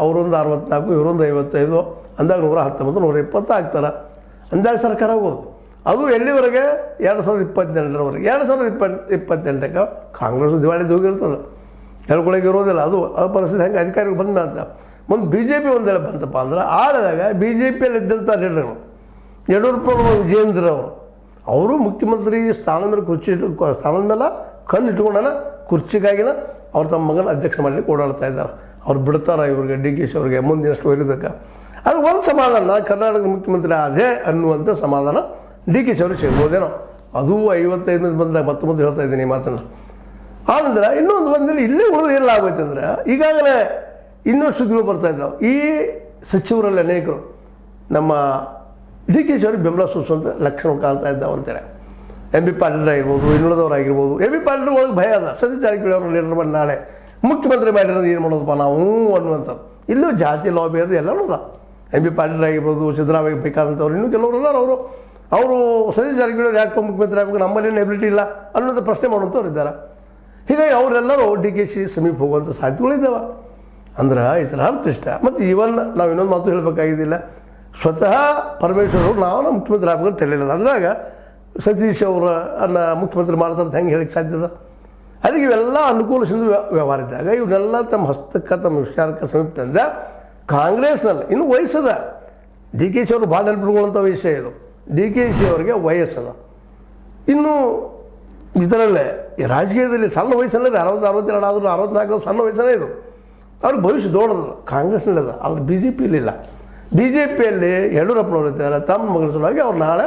ಅವರೊಂದು 64 ಇವರೊಂದು 55 ಅಂದಾಗ 119 120 ಆಗ್ತಾರೆ ಅಂದಾಗ ಸರ್ಕಾರ ಹೋಗೋದು. ಅದು ಎಲ್ಲಿವರೆಗೆ 2028ರವರೆಗೆ. 2028ಕ್ಕೆ ಕಾಂಗ್ರೆಸ್ ದಿವಾಳಿದು ಹೋಗಿರ್ತದೆ, ಹೇಳ್ಕೊಳಕ್ಕೆ ಇರೋದಿಲ್ಲ. ಅದು ಆ ಪರಿಸ್ಥಿತಿ ಹೆಂಗೆ ಅಧಿಕಾರಿಗಳು ಬಂದ ಅಂತ ಮುಂದೆ ಬಿ ಜೆ ಪಿ ಒಂದೇಳೆ ಬಂತಪ್ಪ ಅಂದ್ರೆ ಆಳಿದಾಗ ಬಿ ಜೆ ಪಿಯಲ್ಲಿ ಇದ್ದಂಥ ಲೀಡರ್ಗಳು ಯಡಿಯೂರಪ್ಪ ವಿಜೇಂದ್ರ ಅವರು ಮುಖ್ಯಮಂತ್ರಿ ಸ್ಥಾನದ ಮೇಲೆ ಸ್ಥಾನದ ಮೇಲೆ ಕಣ್ಣು ಇಟ್ಕೊಂಡನ ಕುರ್ಚಿಗಾಗಿನ ಅವ್ರು ತಮ್ಮ ಮಗನ ಅಧ್ಯಕ್ಷ ಮಾಡಲಿಕ್ಕೆ ಓಡಾಡ್ತಾ ಇದ್ದಾರೆ. ಅವ್ರು ಬಿಡ್ತಾರೆ ಇವ್ರಿಗೆ ಡಿ ಕೆ ಶಿ ಅವ್ರಿಗೆ ಮುಂದಿನಷ್ಟು ಒಯ್ಯೋದಕ್ಕೆ. ಅದು ಒಂದು ಸಮಾಧಾನ, ಕರ್ನಾಟಕದ ಮುಖ್ಯಮಂತ್ರಿ ಅದೇ ಅನ್ನುವಂಥ ಸಮಾಧಾನ ಡಿ ಕೆ ಶಿ ಅವ್ರಿಗೆ ಸಿಗ್ಬೋದೇನೋ. ಅದು 55 ಬಂದಾಗ ಮತ್ತೆ ಹೇಳ್ತಾ ಇದ್ದೀನಿ ಈ ಮಾತನ್ನು. ಆನಂತರ ಇನ್ನೊಂದು ಬಂದಲ್ಲಿ ಇಲ್ಲೇ ಉಳಿದ್ರೆ ಏನೆಲ್ಲ ಆಗೋಯ್ತು ಅಂದರೆ ಈಗಾಗಲೇ ಇನ್ನೊಂದು ಸುದ್ದಿಗಳು ಬರ್ತಾ ಇದ್ದಾವೆ. ಈ ಸಚಿವರಲ್ಲಿ ಅನೇಕರು ನಮ್ಮ ಡಿ ಕೆ ಶಿ ಅವ್ರಿಗೆ ಬೆಂಬಲ ಸೂಚಿಸುವಂಥ ಲಕ್ಷಣಗಳು ಕಾಣ್ತಾ ಇದ್ದಾವೆ ಅಂತೇಳಿ. ಎಂ ಬಿ ಪಾಟೀಲ್ ಆಗಿರ್ಬೋದು, ಇನ್ನುಳಿದವರಾಗಿರ್ಬೋದು. ಎಂ ಬಿ ಪಾಟೀಲ್ ಒಳಗೆ ಭಯ ಅದ, ಸತೀಶ್ ಜಾರಕಿಹೊಳಿ ಅವ್ರನ್ನ ಲೀಡರ್ ಮಾಡಿ ನಾಳೆ ಮುಖ್ಯಮಂತ್ರಿ ಮಾಡಿರೋದು ಏನು ಮಾಡೋದಪ್ಪ ನಾವು ಅನ್ನುವಂಥದ್ದು. ಇಲ್ಲೂ ಜಾತಿ ಲಾಬಿ ಅದು ಎಲ್ಲನೂ ಅದ. ಎಂ ಬಿ ಪಾಟೀಲ್ ಆಗಿರ್ಬೋದು, ಸಿದ್ದರಾಮಯ್ಯ ಬೇಕಾದಂಥವ್ರು ಇನ್ನೂ ಕೆಲವರು ಅದಾರ. ಅವರು ಸತೀಶ್ ಜಾರಕಿಹೊಳಿ ಯಾಕೆ ಮುಖ್ಯಮಂತ್ರಿ ಆಗಬೇಕು, ನಮ್ಮಲ್ಲಿ ಎಬಿಲಿಟಿ ಇಲ್ಲ ಅನ್ನೋದು ಪ್ರಶ್ನೆ ಮಾಡುವಂಥವ್ರು ಇದ್ದಾರೆ. ಹೀಗಾಗಿ ಅವರೆಲ್ಲರೂ ಡಿ ಕೆ ಶಿ ಸಮೀಪ ಹೋಗುವಂಥ ಸಾಧ್ಯತೆಗಳಿದ್ದಾವೆ. ಅಂದ್ರೆ ಈ ಥರ ಅರ್ಥ ಇಷ್ಟ. ಮತ್ತು ಇವನ್ ನಾವು ಇನ್ನೊಂದು ಮಾತು ಹೇಳಬೇಕಾಗಿದ್ದಿಲ್ಲ, ಸ್ವತಃ ಪರಮೇಶ್ವರ್ ನಾವು ಮುಖ್ಯಮಂತ್ರಿ ಆಗಬೇಕಂತ ತಿಳಿಲಿಲ್ಲ ಅಂದಾಗ ಸತೀಶ್ ಅವರನ್ನು ಮುಖ್ಯಮಂತ್ರಿ ಮಾಡ್ತಾರೆ ಹೆಂಗೆ ಹೇಳಿಕ್ಕೆ ಸಾಧ್ಯದ? ಅದಕ್ಕೆ ಇವೆಲ್ಲ ಅನುಕೂಲ ಸಿಂಧು ವ್ಯವಹಾರ ಇದ್ದಾಗ ಇವನ್ನೆಲ್ಲ ತಮ್ಮ ಹಸ್ತಕ್ಕೆ ತಮ್ಮ ವಿಚಾರಕ್ಕೆ ಸಮೀಪ ತಂದ ಕಾಂಗ್ರೆಸ್ನಲ್ಲಿ ಇನ್ನೂ ವಯಸ್ಸದ. ಡಿ ಕೆ ಶಿ ಅವರು ಭಾಳ ನೆನಪಿಟ್ಕೊಳ್ಳುವಂಥ ವಿಷಯ ಇದು. ಡಿ ಕೆ ಶಿ ಅವರಿಗೆ ವಯಸ್ಸದ. ಇನ್ನು ಇದರಲ್ಲೇ ರಾಜಕೀಯದಲ್ಲಿ ಸಣ್ಣ ವಯಸ್ಸಲ್ಲೇ 60 62 ಆದರೂ 64 ಸಣ್ಣ ವಯಸ್ಸಲ್ಲೇ ಇದು. ಅವ್ರಿಗೆ ಭವಿಷ್ಯ ದೊಡ್ಡದು ಕಾಂಗ್ರೆಸ್ನಲ್ಲಿದೆ, ಆದರೆ ಬಿ ಜೆ ಪಿಯಲ್ಲಿಲ್ಲ. ಬಿ ಜೆ ಪಿಯಲ್ಲಿ ಯಡಿಯೂರಪ್ಪನವರು ಇದ್ದಾರೆ. ತಮ್ಮ ಮಗನ ಸಲುವಾಗಿ ಅವ್ರು ನಾಳೆ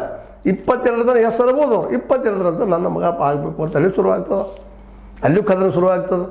22 ತನಕ ಹೆಸರು ಇರ್ಬೋದು. ಅವ್ರು 22 ನನ್ನ ಮಗ ಆಗಬೇಕು ಅಂತ ಅಲ್ಲಿ ಶುರುವಾಗ್ತದೆ, ಅಲ್ಲಿಯೂ ಕದನ ಶುರುವಾಗ್ತದೆ.